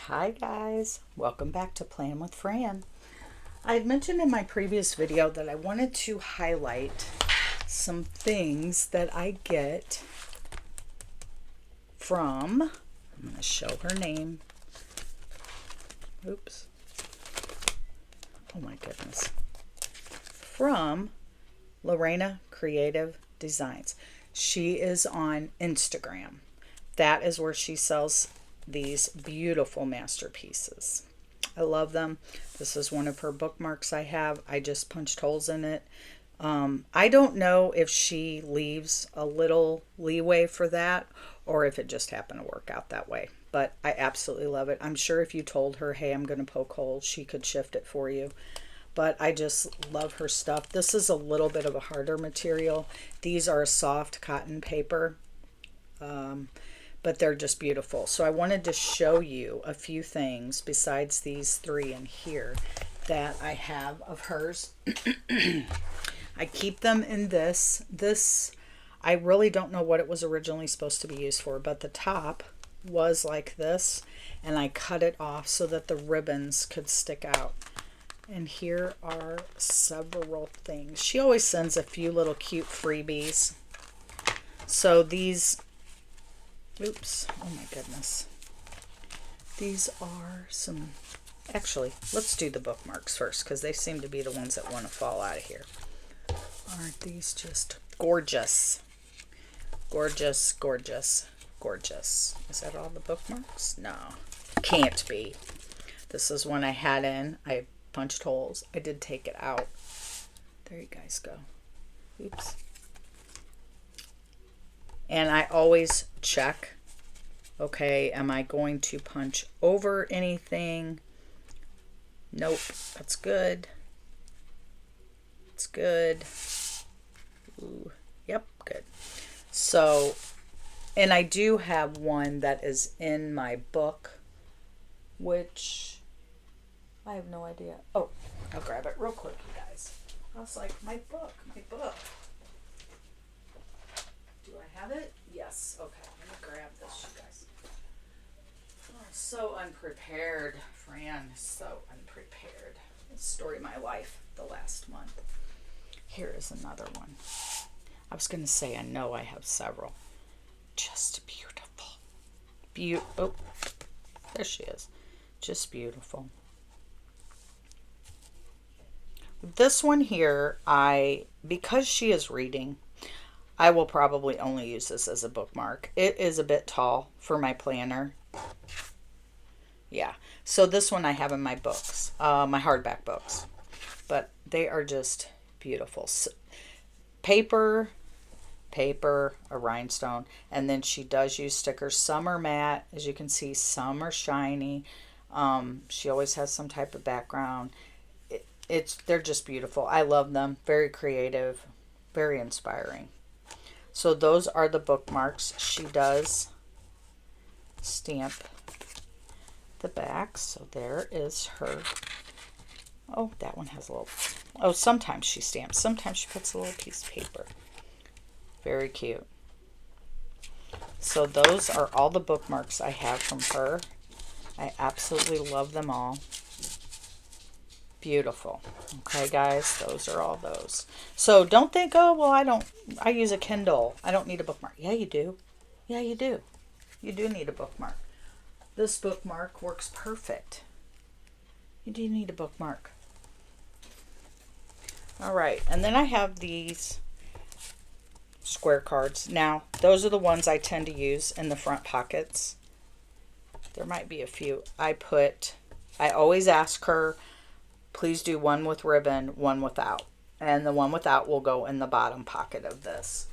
Hi guys, welcome back to Plan with Fran. I had mentioned in my previous video that I wanted to highlight some things that I get from, I'm going to show her name. Oops. Oh my goodness. From Lorena Creative Designs. She is on Instagram. That is where she sells these beautiful masterpieces. I love them. This is one of her bookmarks I have. I just punched holes in it. I don't know if she leaves a little leeway for that or if it just happened to work out that way. But I absolutely love it. I'm sure if you told her, hey, I'm going to poke holes, she could shift it for you. But I just love her stuff. This is a little bit of a harder material. These are a soft cotton paper. But they're just beautiful. So I wanted to show you a few things besides these three in here that I have of hers. I keep them in this. I really don't know what it was originally supposed to be used for, but the top was like this, and I cut it off so that the ribbons could stick out. And here are several things. She always sends a few little cute freebies. So these, oops, oh my goodness. These are some, actually, let's do the bookmarks first because they seem to be the ones that want to fall out of here. Aren't these just gorgeous? Gorgeous, gorgeous, gorgeous. Is that all the bookmarks? No, can't be. This is one I had in. I punched holes. I did take it out. There you guys go. Oops. And I always check, okay, am I going to punch over anything? Nope, that's good. It's good. Ooh, yep, good. So, and I do have one that is in my book, which I have no idea. Oh, I'll grab it real quick, you guys. I was like, my book. Do I have it? Yes. Okay, let me grab this, you guys. Oh, so unprepared, Fran. So unprepared. Story of my life the last month. Here is another one. I was going to say I know I have several. Just beautiful. Oh, there she is. Just beautiful. This one here, because she is reading, I will probably only use this as a bookmark. It is a bit tall for my planner. Yeah, so this one I have in my books, my hardback books. But they are just beautiful. So, paper, a rhinestone, and then she does use stickers. Some are matte, as you can see, some are shiny. She always has some type of background. They're just beautiful. I love them. Very creative, very inspiring. So those are the bookmarks. She does stamp the back. So there is her. Oh, that one has a little. Oh, sometimes she stamps. Sometimes she puts a little piece of paper. Very cute. So those are all the bookmarks I have from her. I absolutely love them all. Beautiful. Okay, guys, those are all those. So don't think, oh, well, I use a Kindle. I don't need a bookmark. Yeah, you do. Yeah, you do. You do need a bookmark. This bookmark works perfect. You do need a bookmark. All right, and then I have these square cards. Now, those are the ones I tend to use in the front pockets. There might be a few. I always ask her, please do one with ribbon, one without. And the one without will go in the bottom pocket of this.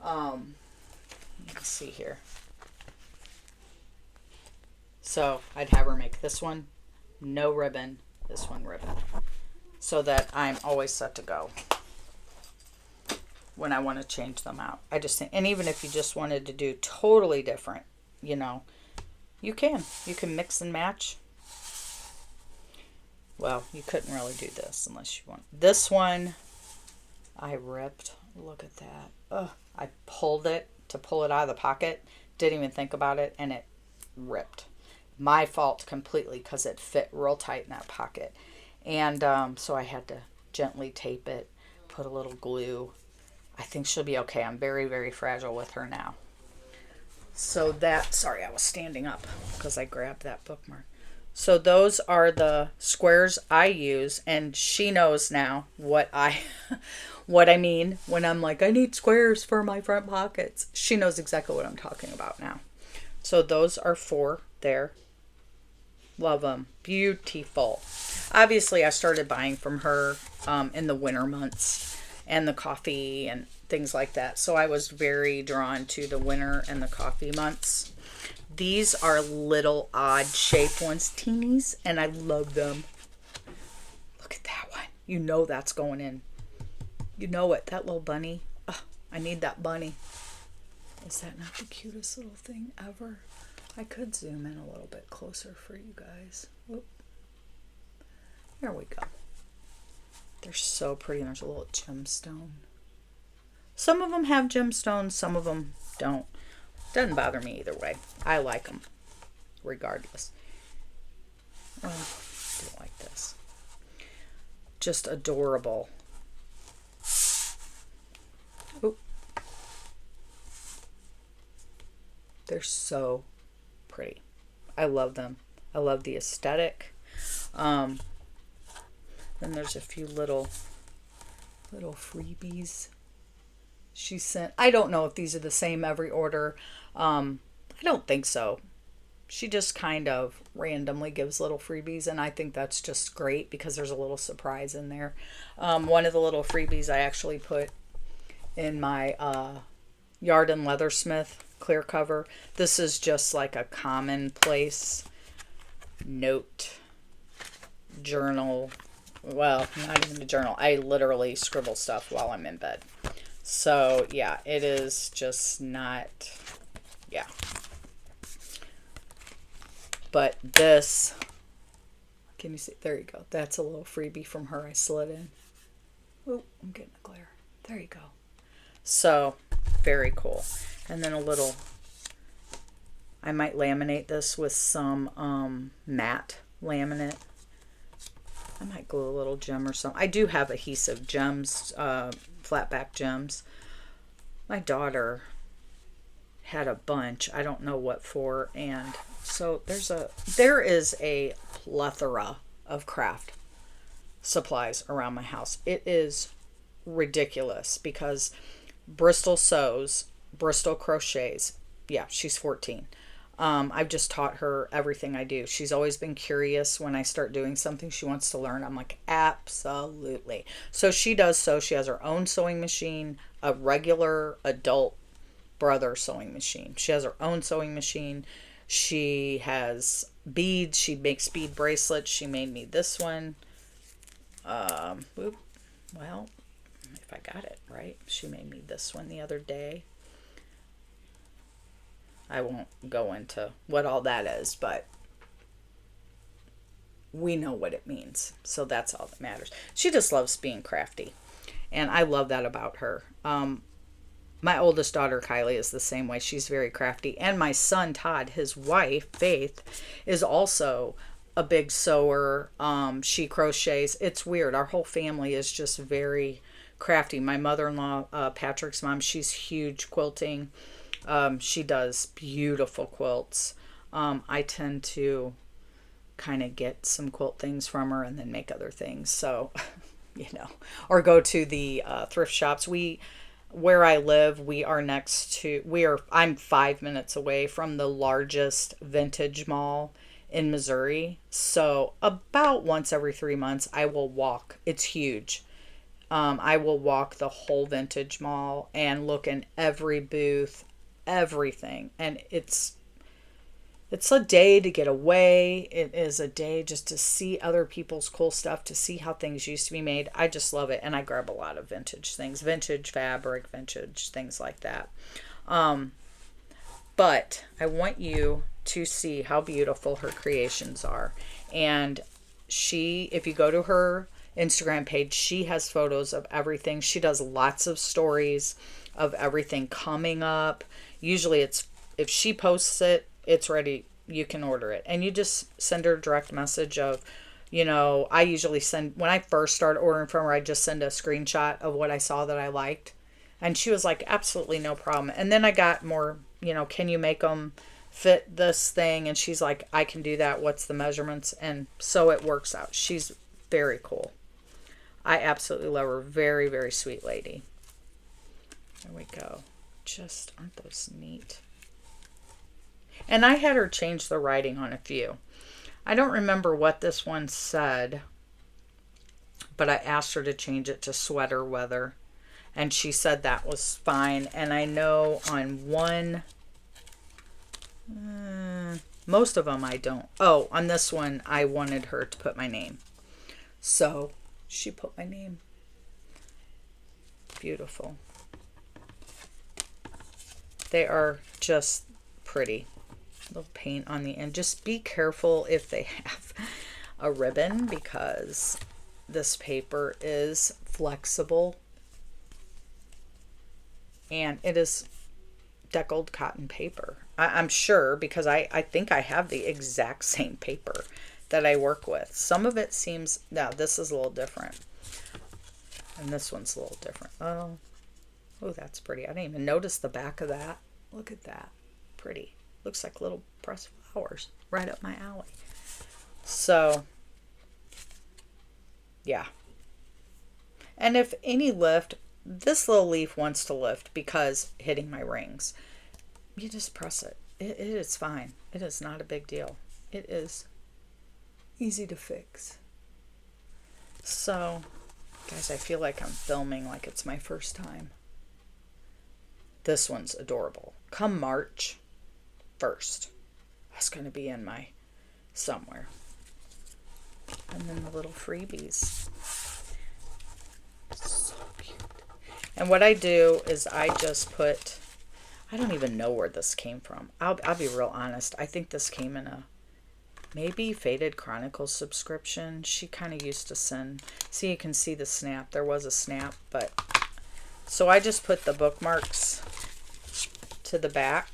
Let's see here. So I'd have her make this one no ribbon, this one ribbon. So that I'm always set to go when I want to change them out. I just think, and even if you just wanted to do totally different, you know, you can mix and match. Well, you couldn't really do this unless you want. This one, I ripped. Look at that. Ugh, I pulled it to pull it out of the pocket. Didn't even think about it, and it ripped. my fault completely because it fit real tight in that pocket. And so I had to gently tape it, put a little glue. I think she'll be okay. I'm very, very fragile with her now. So that, sorry, I was standing up because I grabbed that bookmark. So those are the squares I use, and she knows now what I what I mean when I'm like, I need squares for my front pockets. She knows exactly what I'm talking about now. So those are 4 there. Love them. Beautiful. Obviously, I started buying from her in the winter months and the coffee and things like that. So I was very drawn to the winter and the coffee months. These are little odd shaped ones, teenies, and I love them. Look at that one. You know that's going in. You know it. That little bunny. Oh, I need that bunny. Is that not the cutest little thing ever? I could zoom in a little bit closer for you guys. Whoop. There we go. They're so pretty. There's a little gemstone. Some of them have gemstones, some of them don't. Doesn't bother me either way. I like them regardless. Oh, I don't like this. Just adorable. Oop. They're so pretty. I love them. I love the aesthetic. Then there's a few little freebies she sent. I don't know if these are the same every order. I don't think so. She just kind of randomly gives little freebies, and I think that's just great because there's a little surprise in there. One of the little freebies I actually put in my Yard and Leathersmith clear cover. This is just like a commonplace note journal. Well, not even a journal. I literally scribble stuff while I'm in bed. So, yeah, it is just not, yeah. But this, can you see? There you go. That's a little freebie from her I slid in. Oh, I'm getting a glare. There you go. So, very cool. And then a little, I might laminate this with some matte laminate. I might glue a little gem or something. I do have adhesive gems, flat back gems. My daughter had a bunch. I don't know what for. And so there is a plethora of craft supplies around my house. It is ridiculous because Bristol sews, Bristol crochets. Yeah, she's 14. I've just taught her everything I do. She's always been curious when I start doing something she wants to learn. I'm like, absolutely. So she does sew. She has her own sewing machine, a regular adult brother sewing machine. She has her own sewing machine. She has beads. She makes bead bracelets. She made me this one. Well, if I got it right, she made me this one the other day. I won't go into what all that is, but we know what it means. So that's all that matters. She just loves being crafty. And I love that about her. My oldest daughter, Kylie, is the same way. She's very crafty. And my son, Todd, his wife, Faith, is also a big sewer. She crochets. It's weird. Our whole family is just very crafty. My mother-in-law, Patrick's mom, she's huge quilting. She does beautiful quilts. I tend to kind of get some quilt things from her and then make other things. So, or go to the thrift shops. Where I live, I'm 5 minutes away from the largest vintage mall in Missouri. So about once every 3 months, I will walk. It's huge. I will walk the whole vintage mall and look in every booth, everything. And it's a day to get away. It is a day just to see other people's cool stuff, to see how things used to be made. I just love it. And I grab a lot of vintage things, vintage fabric, vintage things like that. But I want you to see how beautiful her creations are. And if you go to her Instagram page, she has photos of everything. She does lots of stories of everything coming up. Usually if she posts it, it's ready. you can order it. And you just send her a direct message of, I usually send, when I first started ordering from her, I just send a screenshot of what I saw that I liked. And she was like, absolutely no problem. And then I got more, can you make them fit this thing? And she's like, I can do that. What's the measurements? And so it works out. She's very cool. I absolutely love her. Very, very sweet lady. There we go. Just, aren't those neat? And I had her change the writing on a few. I don't remember what this one said, but I asked her to change it to sweater weather. And she said that was fine. And I know on one, most of them I don't. Oh, on this one, I wanted her to put my name. So she put my name. Beautiful. They are just pretty. Little paint on the end. Just be careful if they have a ribbon, because this paper is flexible. And it is deckled cotton paper. I'm sure, because I think I have the exact same paper that I work with. Some of it seems, now this is a little different. And this one's a little different. Oh, that's pretty. I didn't even notice the back of that. Look at that. Pretty. Looks like little pressed flowers. Right up my alley. So, yeah. And if any lift, this little leaf wants to lift because hitting my rings. You just press it. It is fine. It is not a big deal. It is easy to fix. So, guys, I feel like I'm filming like it's my first time. This one's adorable. Come March 1st. That's going to be in my somewhere. And then the little freebies. So cute. And what I do is I just put, I don't even know where this came from. I'll be real honest. I think this came in a maybe Faded Chronicles subscription. She kind of used to send, see, you can see the snap. There was a snap, but so I just put the bookmarks to the back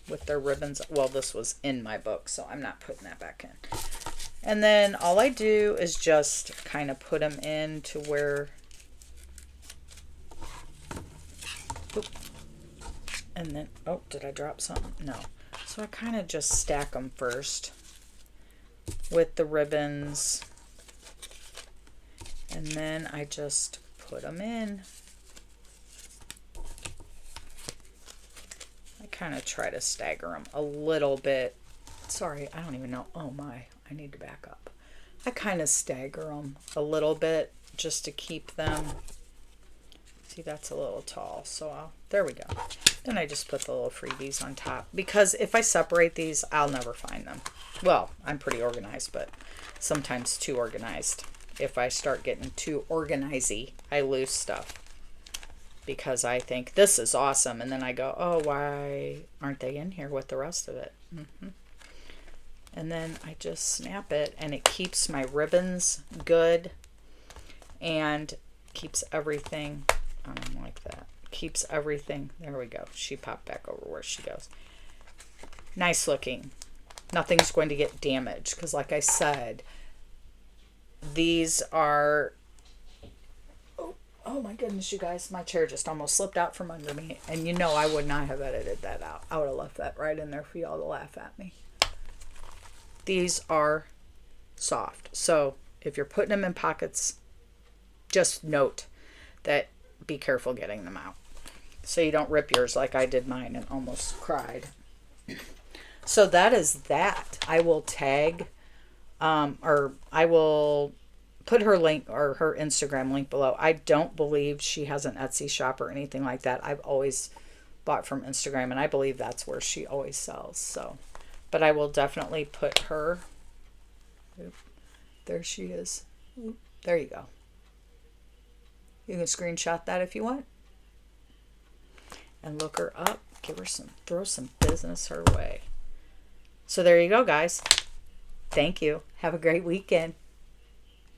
with their ribbons. Well, this was in my book, so I'm not putting that back in. And then all I do is just kind of put them in to where, and then, oh, did I drop something? No. So I kind of just stack them first with the ribbons, and then I just put them in. I kind of try to stagger them a little bit. Sorry, I don't even know. Oh my, I need to back up. I kind of stagger them a little bit just to keep them. See, that's a little tall, so there we go. Then I just put the little freebies on top, because if I separate these, I'll never find them. Well, I'm pretty organized, but sometimes too organized. If I start getting too organizey, I lose stuff, because I think this is awesome, and then I go, oh, why aren't they in here with the rest of it? And then I just snap it, and it keeps my ribbons good and keeps everything. I don't like that. Keeps everything. There we go. She popped back over where she goes. Nice looking. Nothing's going to get damaged, because like I said, these are, oh my goodness, you guys, my chair just almost slipped out from under me, and you know I would not have edited that out. I would have left that right in there for y'all to laugh at me. These are soft, so if you're putting them in pockets, just note that, be careful getting them out so you don't rip yours like I did mine and almost cried. So that is that. I will tag, or I will put her link or her Instagram link below. I don't believe she has an Etsy shop or anything like that. I've always bought from Instagram, and I believe that's where she always sells. So, but I will definitely put her. There she is. There you go. You can screenshot that if you want. And look her up. Give her some, throw some business her way. So there you go, guys. Thank you. Have a great weekend.